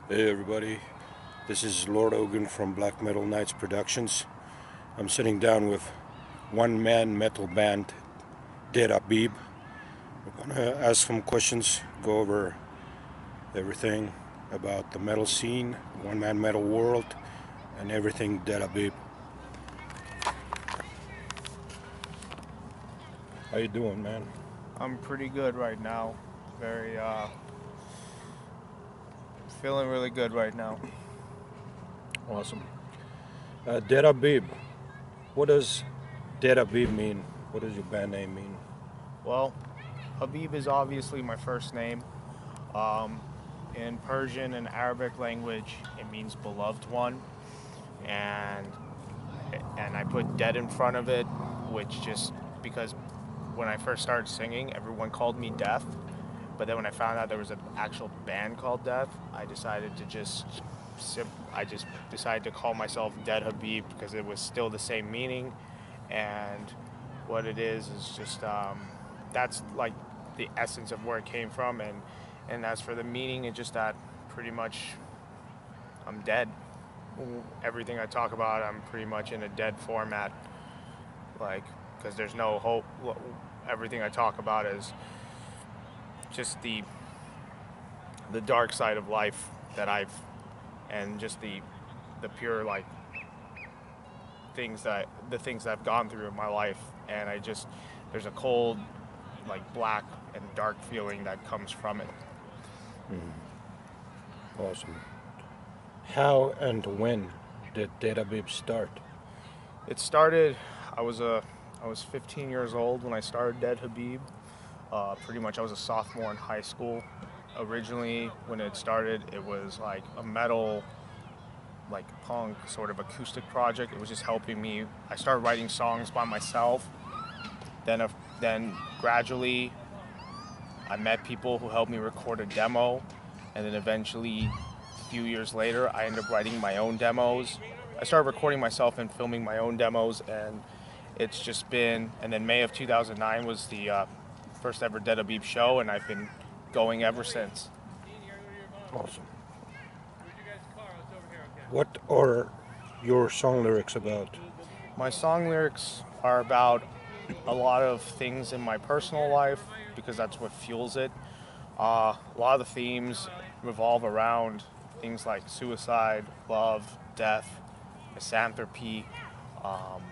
Hey everybody, this is Lord Ogün from Black Metal Nights Productions. I'm sitting down with one-man metal band XDEAD-HABIB. We're gonna ask some questions, go over everything about the metal scene, one-man metal world, and everything XDEAD-HABIB. How you doing, man? I'm pretty good right now. Very, feeling really good right now. Awesome. XDEAD-HABIB. What does XDEAD-HABIB mean? What does your band name mean? Well, Habib is obviously my first name. In Persian and Arabic language, it means beloved one, and I put dead in front of it, which just because when I first started singing, everyone called me Death. But then when I found out there was an actual band called Death, I just decided to call myself Dead Habib because it was still the same meaning, and what it is just that's like the essence of where it came from, and as for the meaning, it's just that pretty much I'm dead. Everything I talk about, I'm pretty much in a dead format, like because there's no hope. Everything I talk about is just the dark side of life that and just the pure like the things that I've gone through in my life, and there's a cold, like black and dark feeling that comes from it. Awesome. How and when did XDEAD-HABIB start? It started. I was 15 years old when I started Dead Habib. Pretty much, I was a sophomore in high school. Originally, when it started, it was like a metal, like punk sort of acoustic project. It was just helping me. I started writing songs by myself. Then gradually, I met people who helped me record a demo, and then eventually, a few years later, I ended up writing my own demos. I started recording myself and filming my own demos, and it's just been. And then May of 2009 was the first ever Dead Habib show, and I've been going ever since. Awesome. What are your song lyrics about? My song lyrics are about a lot of things in my personal life because that's what fuels it. A lot of the themes revolve around things like suicide, love, death, misanthropy, um,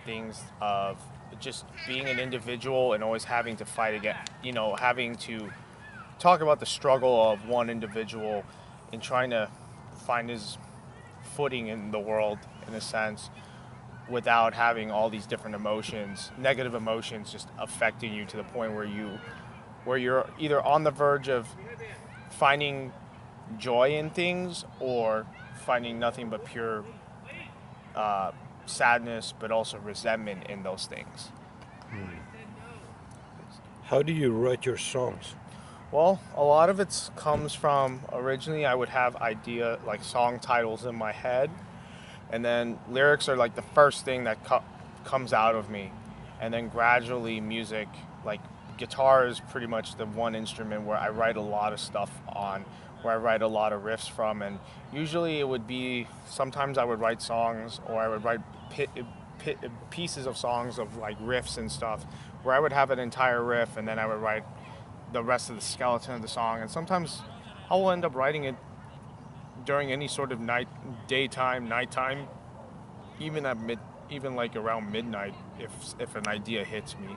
things of just being an individual and always having to fight against, having to talk about the struggle of one individual in trying to find his footing in the world, in a sense, without having all these different emotions, negative emotions, just affecting you to the point where you're either on the verge of finding joy in things or finding nothing but pure sadness, but also resentment in those things. How do you write your songs? Well, a lot of it comes from originally I would have like song titles in my head, and then lyrics are like the first thing that comes out of me, and then gradually music, like guitar is pretty much the one instrument where I write a lot of stuff on, where I write a lot of riffs from, and usually it would be sometimes I would write songs or I would write pieces of songs of like riffs and stuff, where I would have an entire riff and then I would write the rest of the skeleton of the song, and sometimes I will end up writing it during any sort of nighttime, even like around midnight, if an idea hits me.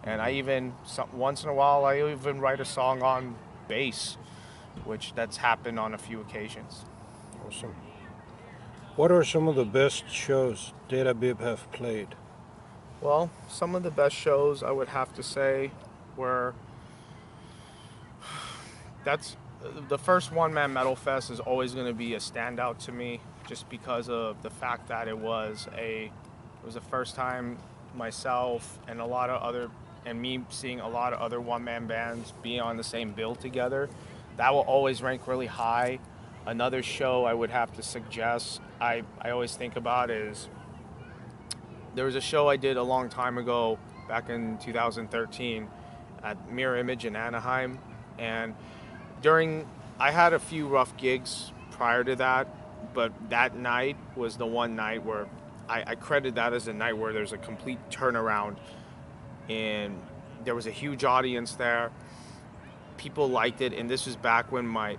And once in a while, I even write a song on bass, which that's happened on a few occasions. Awesome. What are some of the best shows XDEAD-HABIB have played? Well, some of the best shows I would have to say were that's the first one man metal fest is always going to be a standout to me, just because of the fact that it was the first time myself and me seeing a lot of other one man bands be on the same bill together. That will always rank really high. Another show I would have to suggest, I always think about, is there was a show I did a long time ago back in 2013 at Mirror Image in Anaheim, and during I had a few rough gigs prior to that, but that night was the one night where I credit that as a night where there's a complete turnaround, and there was a huge audience there. People liked it, and this was back when my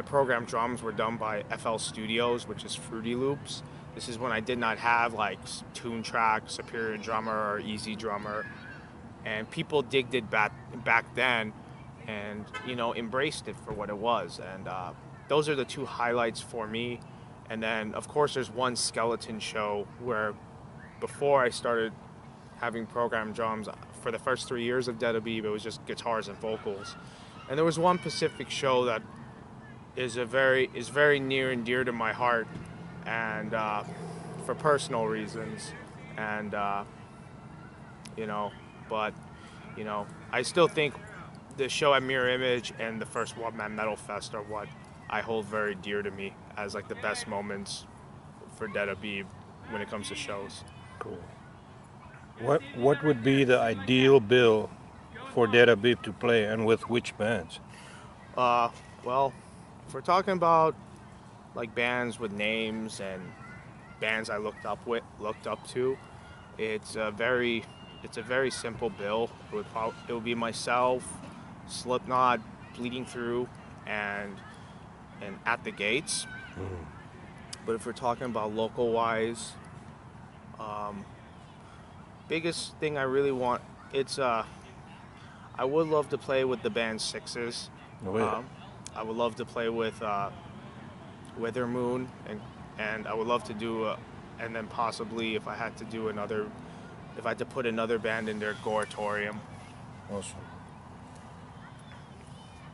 program drums were done by FL Studios, which is Fruity Loops. This is when I did not have like Tune Track, Superior Drummer, or Easy Drummer, and people digged it back then, and embraced it for what it was. And those are the two highlights for me. And then of course there's one skeleton show where, before I started having programmed drums, for the first 3 years of Dead Habib, it was just guitars and vocals. And there was one Pacific show that is very near and dear to my heart, and for personal reasons, and but I still think the show at Mirror Image and the first One Man Metal Fest are what I hold very dear to me as like the best moments for Dead Habib when it comes to shows. Cool. What would be the ideal bill for Dead Habib to play, and with which bands? Well, if we're talking about like bands with names and bands I looked up to, it's a very simple bill. It would be myself, Slipknot, Bleeding Through, and At the Gates. Mm. But if we're talking about local wise, biggest thing I really want, I would love to play with the band Sixes. Oh, yeah. I would love to play with Wither Moon, and I would love to do and then possibly if I had to put another band in there, Goratorium. Awesome.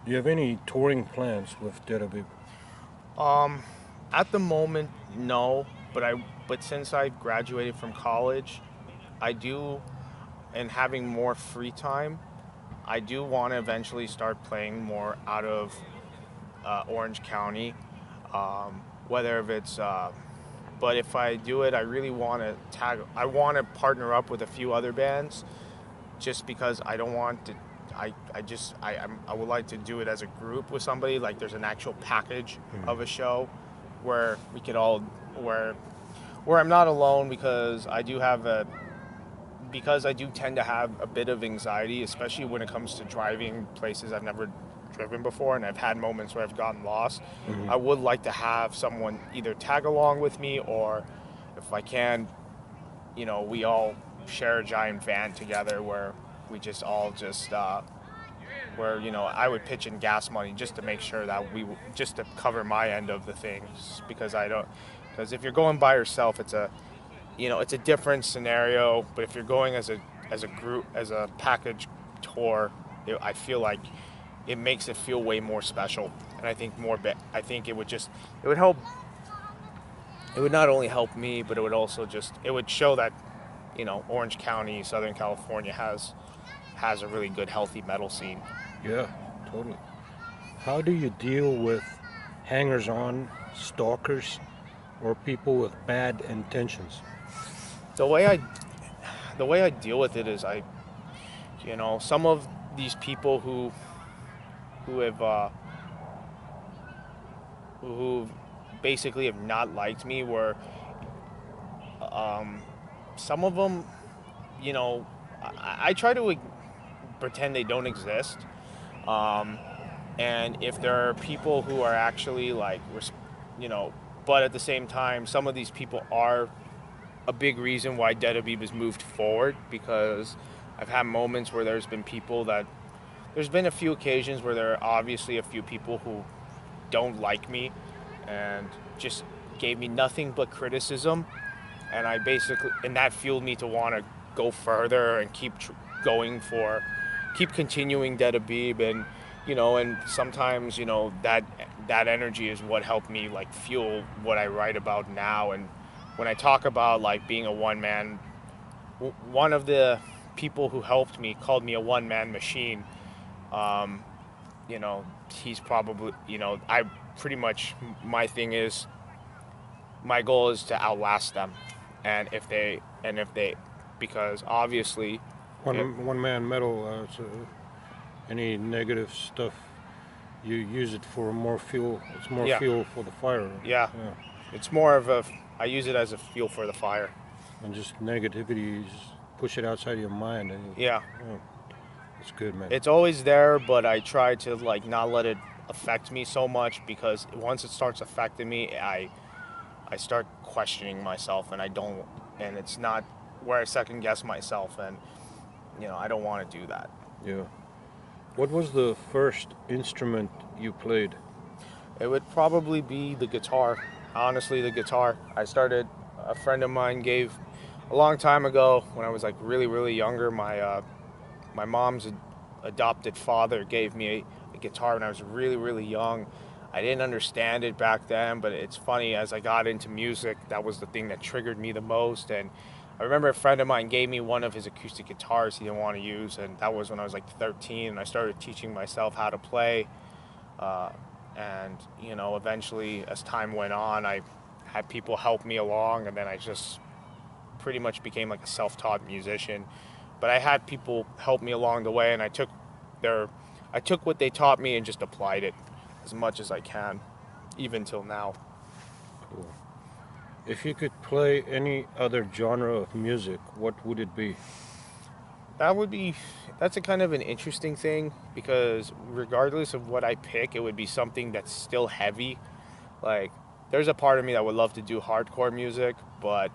Do you have any touring plans with Dead Habib? At the moment, no. But since I graduated from college, I do, and having more free time, I do want to eventually start playing more out of Orange County. Whether if it's, but if I do it, I really want to I want to partner up with a few other bands, just because I don't want to. I would like to do it as a group with somebody. Like there's an actual package of a show where we could all where I'm not alone, because I do tend to have a bit of anxiety, especially when it comes to driving places I've never driven before, and I've had moments where I've gotten lost. Mm-hmm. I would like to have someone either tag along with me, or if I can, we all share a giant van together where we just all where I would pitch in gas money just to make sure that just to cover my end of the things, because if you're going by yourself, it's a different scenario. But if you're going as a group, as a package tour, I feel like it makes it feel way more special. And I think it would help. It would not only help me, but it would also it would show that Orange County, Southern California has a really good, healthy metal scene. Yeah, totally. How do you deal with hangers-on, stalkers, or people with bad intentions? The way I deal with it is some of these people who basically have not liked me, were some of them, I try to pretend they don't exist. And if there are people who are actually but at the same time, some of these people are a big reason why Dead Habib has moved forward, because I've had moments where there's been a few occasions where there are obviously a few people who don't like me and just gave me nothing but criticism, and that fueled me to want to go further and keep continuing Dead Habib, and and sometimes that energy is what helped me fuel what I write about now. And when I talk about being a one-man, one of the people who helped me called me a one-man machine. He's probably, I pretty much, my goal is to outlast them. And if they, because obviously one man metal, any negative stuff You use it for more fuel. It's more Yeah. fuel for the fire. Yeah. It's more of I use it as a fuel for the fire. And just negativity, you just push it outside your mind. And Yeah. it's good, man. It's always there, but I try to like not let it affect me so much, because once it starts affecting me, I start questioning myself, and and it's not where I second guess myself, and I don't want to do that. Yeah. What was the first instrument you played? It would probably be the guitar. Honestly, the guitar. A friend of mine gave a long time ago when I was like really, really younger. My mom's adopted father gave me a guitar when I was really, really young. I didn't understand it back then, but it's funny, as I got into music, that was the thing that triggered me the most. And I remember a friend of mine gave me one of his acoustic guitars he didn't want to use, and that was when I was like 13, and I started teaching myself how to play. And eventually, as time went on, I had people help me along, and then I just pretty much became like a self-taught musician. But I had people help me along the way, and I took what they taught me and just applied it as much as I can, even till now. Cool. If you could play any other genre of music, what would it be? That's a kind of an interesting thing, because regardless of what I pick, it would be something that's still heavy. Like, there's a part of me that would love to do hardcore music, but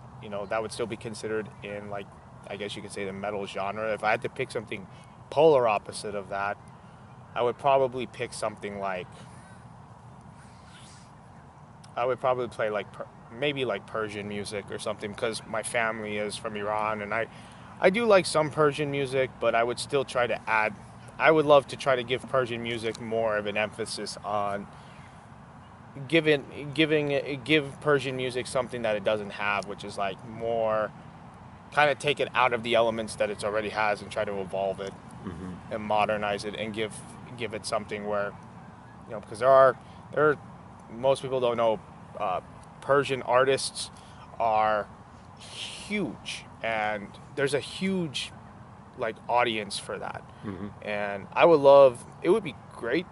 that would still be considered in, like, I guess you could say, the metal genre. If I had to pick something polar opposite of that, I would probably pick something like, I would probably play like maybe like Persian music or something, because my family is from Iran, and I do like some Persian music, but I would still try to I would love to try to give Persian music more of an emphasis on give Persian music something that it doesn't have, which is like more, kind of take it out of the elements that it already has and try to evolve it and modernize it and give it something where, because there are most people don't know, Persian artists are huge, and there's a huge like audience for that. And I would love, it would be great,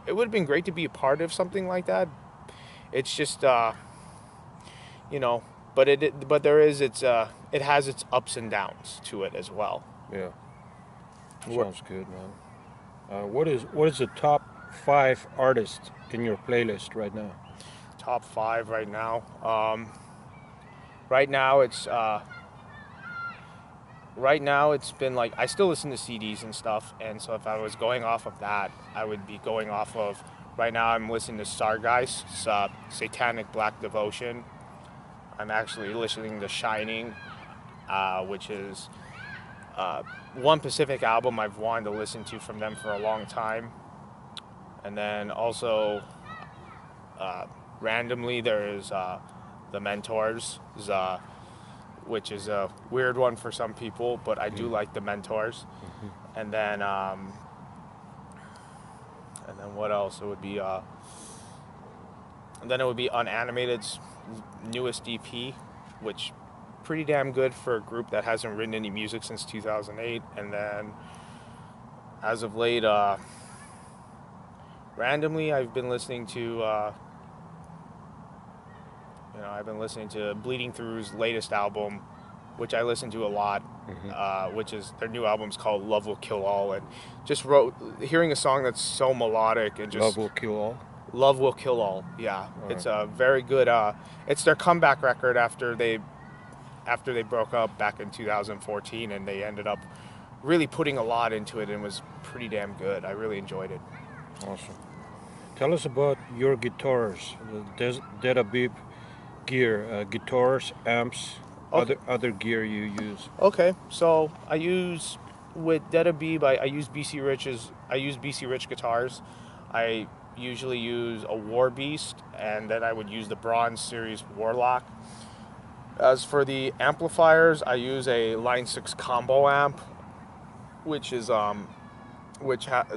it would have been great to be a part of something like that. It's just but it has its ups and downs to it as well. Yeah. Sounds good, man. What is the top 5 artists in your playlist right now? Top 5 right now. Right now it's been like, I still listen to CDs and stuff, and so if I was going off of that, I would be going off of, right now I'm listening to Sargeist's Satanic Black Devotion. I'm actually listening to Shining, which is one Pacific album I've wanted to listen to from them for a long time. And then also, randomly, there's The Mentors, which is a weird one for some people, but I do like The Mentors. And then what else? It would be Unanimated's newest EP, which pretty damn good for a group that hasn't written any music since 2008. And then as of late, randomly, I've been listening to Bleeding Through's latest album, which I listen to a lot, which is their new album's called Love Will Kill All, and just hearing a song that's so melodic and just Love Will Kill All. Love Will Kill All, yeah. All it's right. a very good. It's their comeback record after they broke up back in 2014, and they ended up really putting a lot into it, and it was pretty damn good. I really enjoyed it. Awesome. Tell us about your guitars, the XDEAD-HABIB gear, guitars, amps, other gear you use. Okay, so I use with XDEAD-HABIB, I use BC Rich guitars. I usually use a War Beast, and then I would use the Bronze Series Warlock. As for the amplifiers, I use a Line 6 combo amp, which is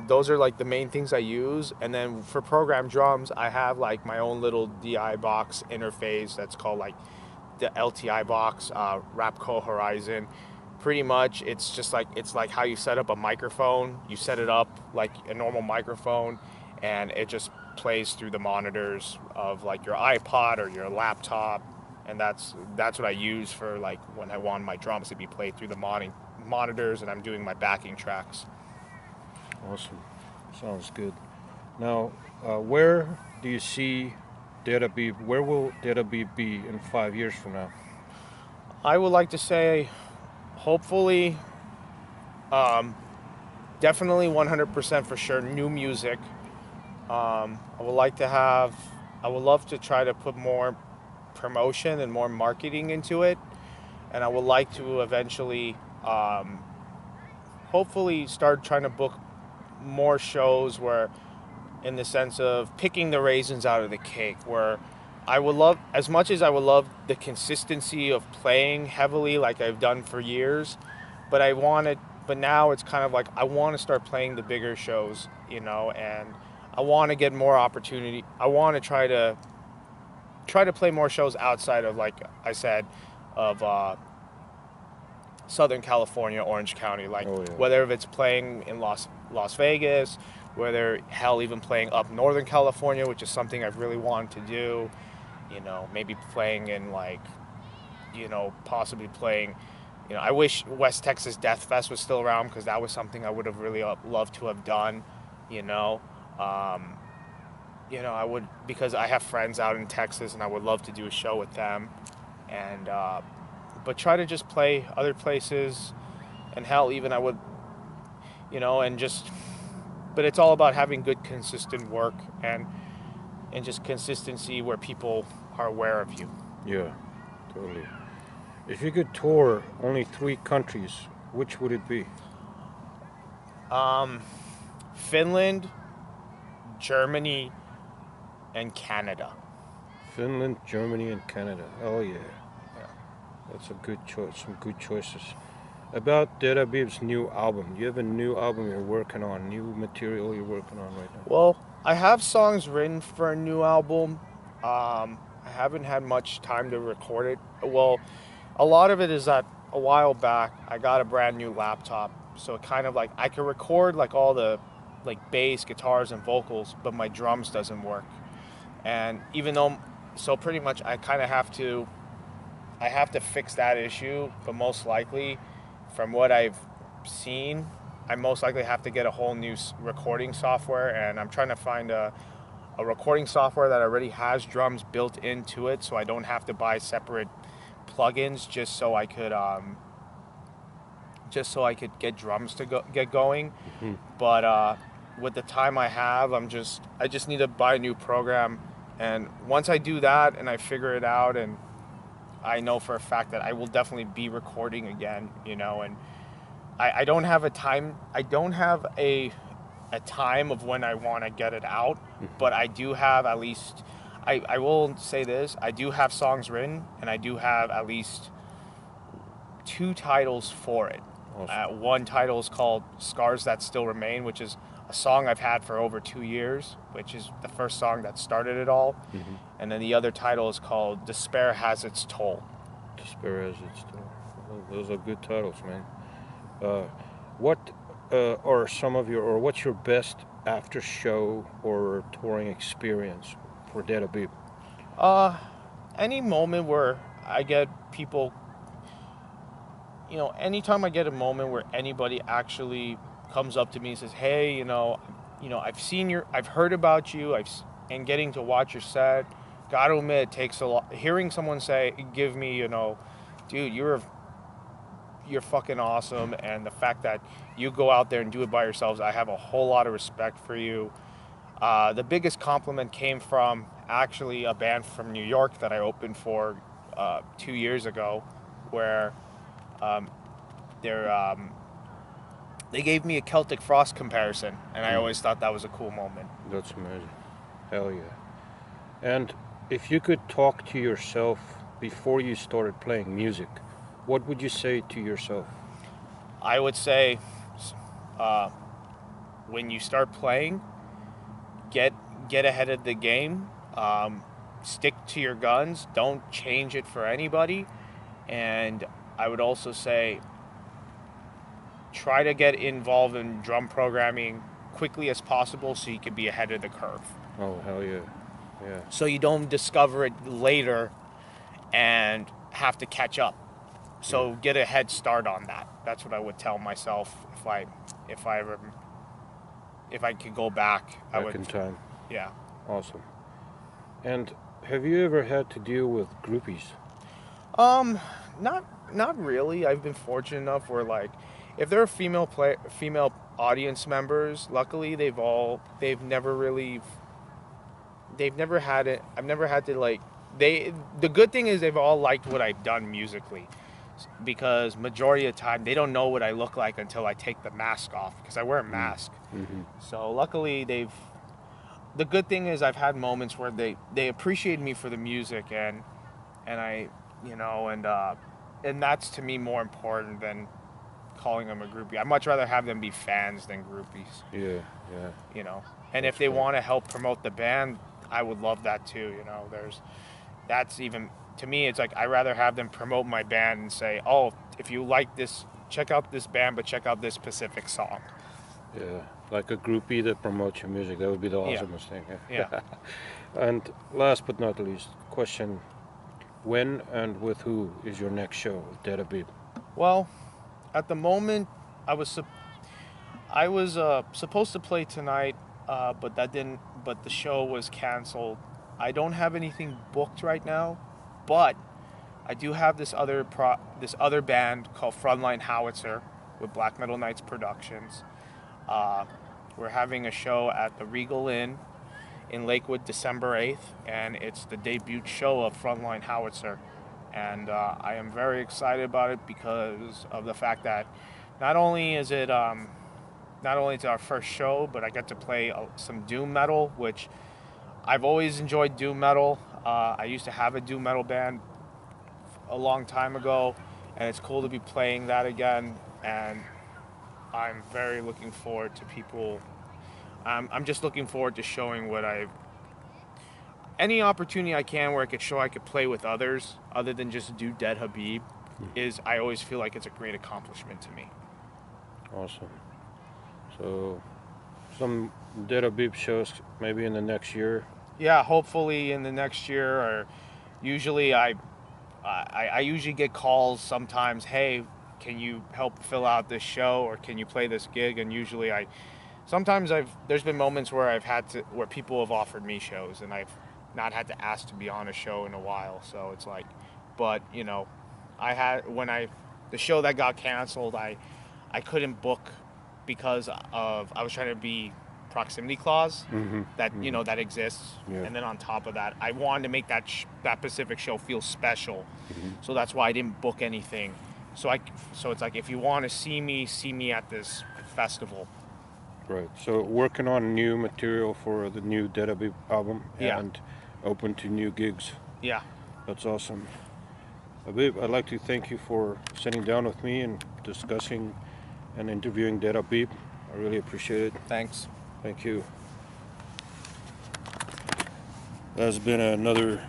those are like the main things I use. And then for program drums, I have like my own little DI box interface that's called like the LTI box, Rapco Horizon. Pretty much it's like how you set up a microphone. You set it up like a normal microphone, and it just plays through the monitors of like your iPod or your laptop, and that's what I use for like when I want my drums to be played through the monitors and I'm doing my backing tracks. Awesome. Sounds good. Now, where do you see XDEAD-HABIB? Where will XDEAD-HABIB be in 5 years from now? I would like to say, hopefully, definitely 100% for sure, new music. I would love to try to put more promotion and more marketing into it. And I would like to eventually, hopefully, start trying to book more shows where, in the sense of picking the raisins out of the cake, where I would love, as much as I would love the consistency of playing heavily like I've done for years, but now it's kind of like I want to start playing the bigger shows, and I want to get more opportunity. I want to try to play more shows outside of, like I said, of Southern California, Orange County, like whether if it's playing in Las Vegas, whether hell even playing up Northern California, which is something I've really wanted to do, maybe playing in like, possibly playing, I wish West Texas Death Fest was still around because that was something I would have really loved to have done, I would, because I have friends out in Texas and I would love to do a show with them, and but try to just play other places, and hell, even I would, and just, but it's all about having good, consistent work and just consistency where people are aware of you. Yeah, totally. If you could tour only 3 countries, which would it be? Finland, Germany, and Canada. Finland, Germany, and Canada. Oh yeah. That's a good choice. Some good choices. About XDEAD-HABIB's new album. Do you have a new album you're working on? New material you're working on right now? Well, I have songs written for a new album. I haven't had much time to record it. Well, a lot of it is that a while back I got a brand new laptop, so it kind of like I can record like all the like bass, guitars, and vocals, but my drums doesn't work. And even though, so pretty much I kind of have to fix that issue, but most likely, from what I've seen, I most likely have to get a whole new recording software, and I'm trying to find a recording software that already has drums built into it, so I don't have to buy separate plugins just so I could get drums to get going. Mm-hmm. But with the time I have, I just need to buy a new program, and once I do that and I figure it out, and I know for a fact that I will definitely be recording again, and I don't have a time. I don't have a time of when I want to get it out, but I do have at least, I will say this, I do have songs written, and I do have at least 2 titles for it. Awesome. One title is called Scars That Still Remain, which is a song I've had for over 2 years, which is the first song that started it all. Mm-hmm. And then the other title is called Despair Has Its Toll. Despair Has Its Toll. Well, those are good titles, man. What are some of your, or what's your best after show or touring experience for XDEAD-HABIB? Any moment where I get people, anytime I get a moment where anybody actually comes up to me and says, hey, I've heard about you, and getting to watch your set, gotta admit, it takes a lot. Hearing someone give me, dude, you're fucking awesome, and the fact that you go out there and do it by yourselves, I have a whole lot of respect for you. The biggest compliment came from actually a band from New York that I opened for 2 years ago, where they gave me a Celtic Frost comparison, and I always thought that was a cool moment. That's amazing. Hell yeah. And if you could talk to yourself before you started playing music, what would you say to yourself? I would say, when you start playing, get ahead of the game, stick to your guns, don't change it for anybody, and I would also say, try to get involved in drum programming quickly as possible so you can be ahead of the curve. Oh, hell yeah. Yeah. So you don't discover it later and have to catch up. So get a head start on that. That's what I would tell myself if I could go back. I would. In time. Yeah. Awesome. And have you ever had to deal with groupies? Not really. I've been fortunate enough where, like, if there are female audience members, luckily they've never had it. I've never had to, like, the good thing is they've all liked what I've done musically, because majority of the time they don't know what I look like until I take the mask off, because I wear a mask. Mm-hmm. So luckily the good thing is I've had moments where they appreciate me for the music, and I, and that's to me more important than calling them a groupie. I'd much rather have them be fans than groupies. Yeah. And if they want to help promote the band, I would love that too. That's even, to me, it's like I'd rather have them promote my band and say, oh, if you like this, check out this band, but check out this specific song. Yeah, like a groupie that promotes your music. That would be the awesomest thing. Yeah. And last but not least, question: when and with who is your next show with XDEAD-HABIB? Well, at the moment, I was supposed to play tonight, but the show was canceled. I don't have anything booked right now, but I do have this other band called Frontline Howitzer with Black Metal Nights Productions. We're having a show at the Regal Inn in Lakewood December 8th, and it's the debut show of Frontline Howitzer. And I am very excited about it because of the fact that not only is it our first show, but I get to play some doom metal, which I've always enjoyed doom metal. I used to have a doom metal band a long time ago, and it's cool to be playing that again. And I'm very looking forward to people. I'm just looking forward to showing any opportunity I can where I could play with others other than just do XDEAD-HABIB I always feel like it's a great accomplishment to me. Awesome. So some XDEAD-HABIB shows maybe in the next year? Yeah, hopefully in the next year. Or usually I usually get calls sometimes, hey, can you help fill out this show, or can you play this gig? And usually there's been moments where where people have offered me shows, and I've not had to ask to be on a show in a while. So it's like, but the show that got canceled, I couldn't book because I was trying to be proximity clause that exists. Yeah. And then on top of that, I wanted to make that specific show feel special. So that's why I didn't book anything. So it's like, if you want to see me at this festival. Right. So working on new material for the new XDEAD-HABIB album, and open to new gigs. Yeah. That's awesome. Habib, I'd like to thank you for sitting down with me and discussing and interviewing XDEAD-HABIB. I really appreciate it. Thanks. Thank you. That's been another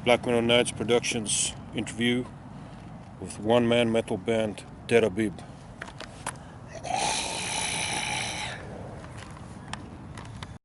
Black Metal Nights Productions interview with one-man metal band XDEAD-HABIB.